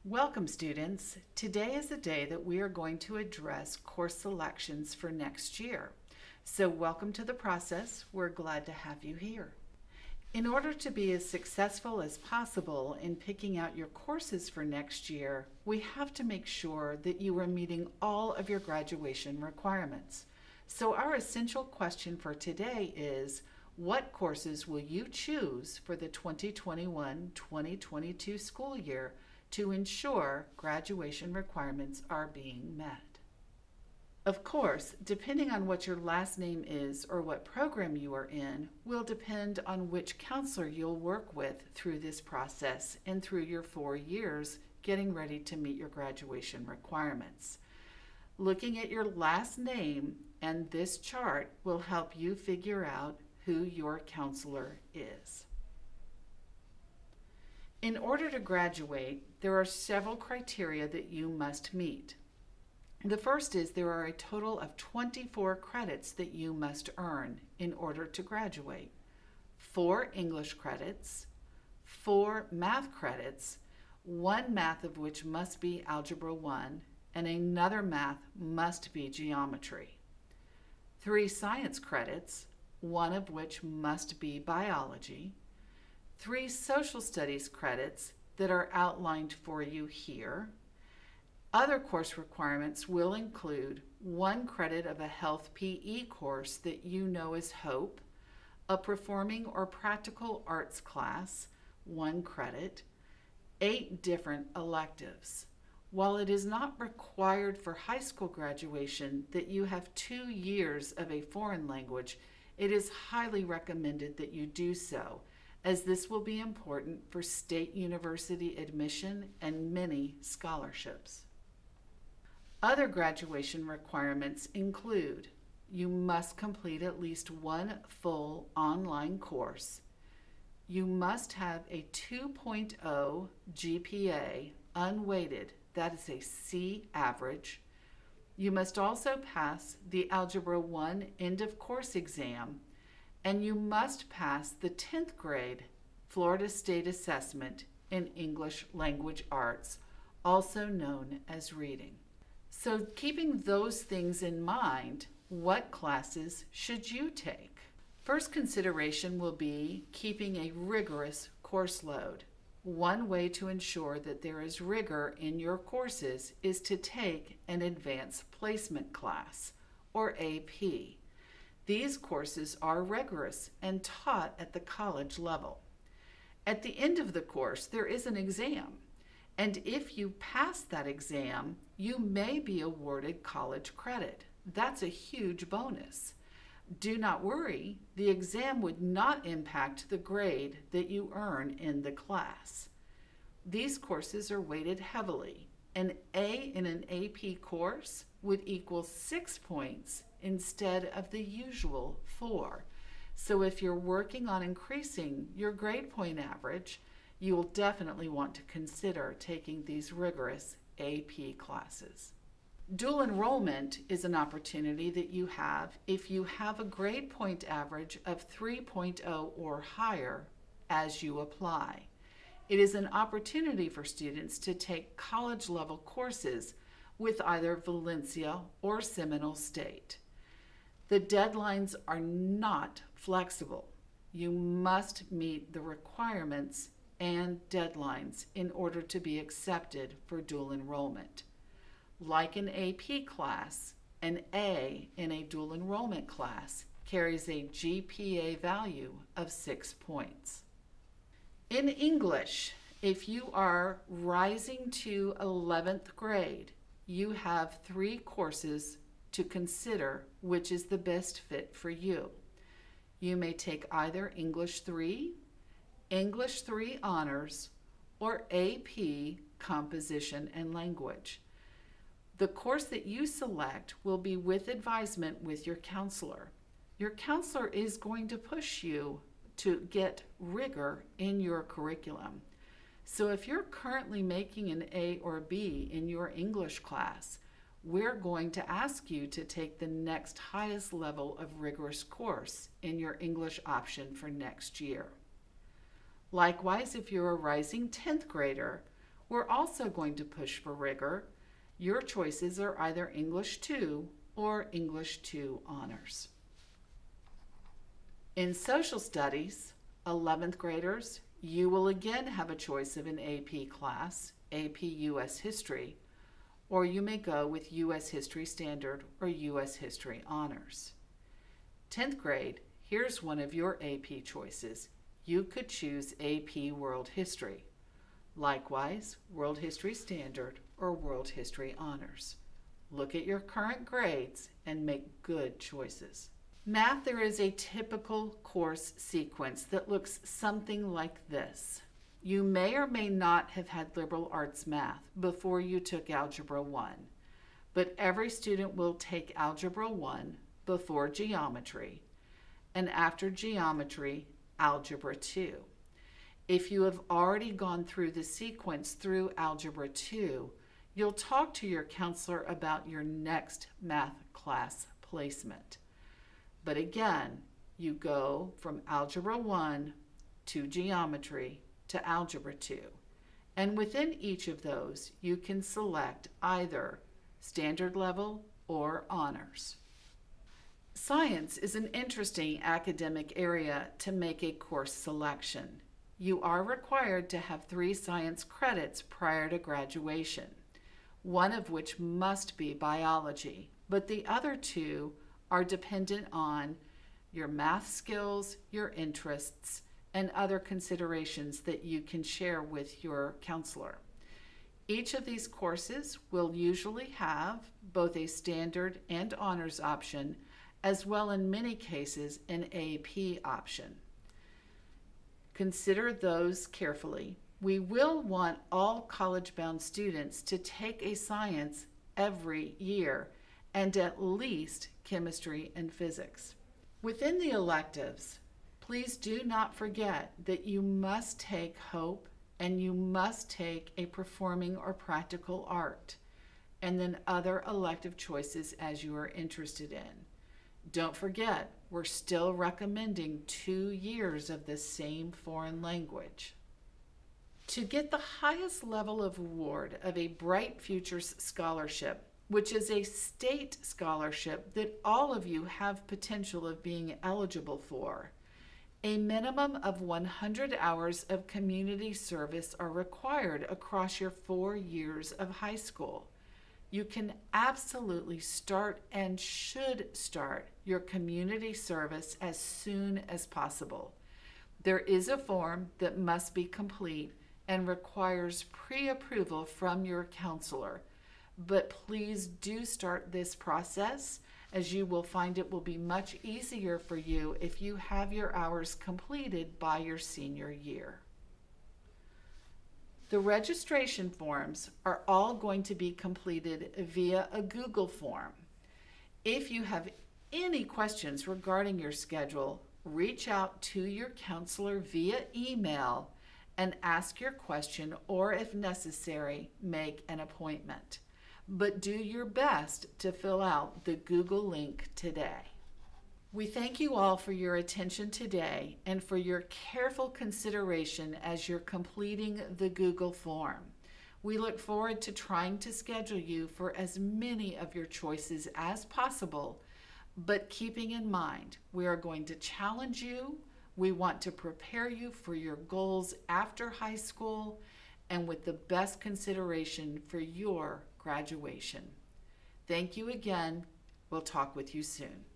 Welcome, students. Today is the day that we are going to address course selections for next year. So welcome to the process. We're glad to have you here. In order to be as successful as possible in picking out your courses for next year, we have to make sure that you are meeting all of your graduation requirements. So our essential question for today is, what courses will you choose for the 2021-2022 school year to ensure graduation requirements are being met? Of course, depending on what your last name is or what program you are in will depend on which counselor you'll work with through this process and through your 4 years getting ready to meet your graduation requirements. Looking at your last name and this chart will help you figure out who your counselor is. In order to graduate, there are several criteria that you must meet. The first is there are a total of 24 credits that you must earn in order to graduate. 4 English credits, 4 math credits, 1 math of which must be Algebra 1, and another math must be geometry. 3 science credits, 1 of which must be biology. 3 social studies credits that are outlined for you here. Other course requirements will include 1 credit of a health PE course that you know as HOPE, a performing or practical arts class, 1 credit, 8 different electives. While it is not required for high school graduation that you have 2 years of a foreign language, it is highly recommended that you do so, as this will be important for state university admission and many scholarships. Other graduation requirements include you must complete at least 1 full online course. You must have a 2.0 GPA unweighted, that is a C average. You must also pass the Algebra 1 end of course exam, and you must pass the 10th grade Florida State Assessment in English Language Arts, also known as reading. So keeping those things in mind, what classes should you take? First consideration will be keeping a rigorous course load. One way to ensure that there is rigor in your courses is to take an advanced placement class, or AP. These courses are rigorous and taught at the college level. At the end of the course, there is an exam, and if you pass that exam, you may be awarded college credit. That's a huge bonus. Do not worry, the exam would not impact the grade that you earn in the class. These courses are weighted heavily. An A in an AP course would equal 6 points instead of the usual 4. So if you're working on increasing your grade point average, you will definitely want to consider taking these rigorous AP classes. Dual enrollment is an opportunity that you have if you have a grade point average of 3.0 or higher as you apply. It is an opportunity for students to take college level courses with either Valencia or Seminole State. The deadlines are not flexible. You must meet the requirements and deadlines in order to be accepted for dual enrollment. Like an AP class, an A in a dual enrollment class carries a GPA value of 6 points. In English, if you are rising to 11th grade, you have 3 courses to consider which is the best fit for you. You may take either English 3, English 3 Honors, or AP Composition and Language. The course that you select will be with advisement with your counselor. Your counselor is going to push you to get rigor in your curriculum. So if you're currently making an A or B in your English class, we're going to ask you to take the next highest level of rigorous course in your English option for next year. Likewise, if you're a rising 10th grader, We're also going to push for rigor. Your choices are either English 2 or English 2 honors. In social studies, 11th graders, you will again have a choice of an AP class, AP U.S. History, or you may go with U.S. History Standard or U.S. History Honors. 10th grade, here's one of your AP choices. You could choose AP World History. Likewise, World History Standard or World History Honors. Look at your current grades and make good choices. Math, there is a typical course sequence that looks something like this. You may or may not have had liberal arts math before you took Algebra 1, but every student will take Algebra 1 before geometry, and after geometry, Algebra 2. If you have already gone through the sequence through Algebra 2, you'll talk to your counselor about your next math class placement. But again, you go from Algebra 1 to geometry to Algebra 2. And within each of those, you can select either standard level or honors. Science is an interesting academic area to make a course selection. You are required to have 3 science credits prior to graduation, one of which must be biology, but the other 2 are dependent on your math skills, your interests, and other considerations that you can share with your counselor. Each of these courses will usually have both a standard and honors option, as well in many cases an AP option. Consider those carefully. We will want all college-bound students to take a science every year, and at least chemistry and physics. Within the electives, please do not forget that you must take Hope and you must take a performing or practical art, and then other elective choices as you are interested in. Don't forget, we're still recommending 2 years of the same foreign language. To get the highest level of award of a Bright Futures Scholarship, which is a state scholarship that all of you have potential of being eligible for, a minimum of 100 hours of community service are required across your 4 years of high school. You can absolutely start and should start your community service as soon as possible. There is a form that must be complete and requires pre-approval from your counselor. But please do start this process, as you will find it will be much easier for you if you have your hours completed by your senior year. The registration forms are all going to be completed via a Google form. If you have any questions regarding your schedule, reach out to your counselor via email and ask your question, or if necessary, make an appointment. But do your best to fill out the Google link today. We thank you all for your attention today and for your careful consideration as you're completing the Google form. We look forward to trying to schedule you for as many of your choices as possible, but keeping in mind, we are going to challenge you. We want to prepare you for your goals after high school and with the best consideration for your graduation. Thank you again. We'll talk with you soon.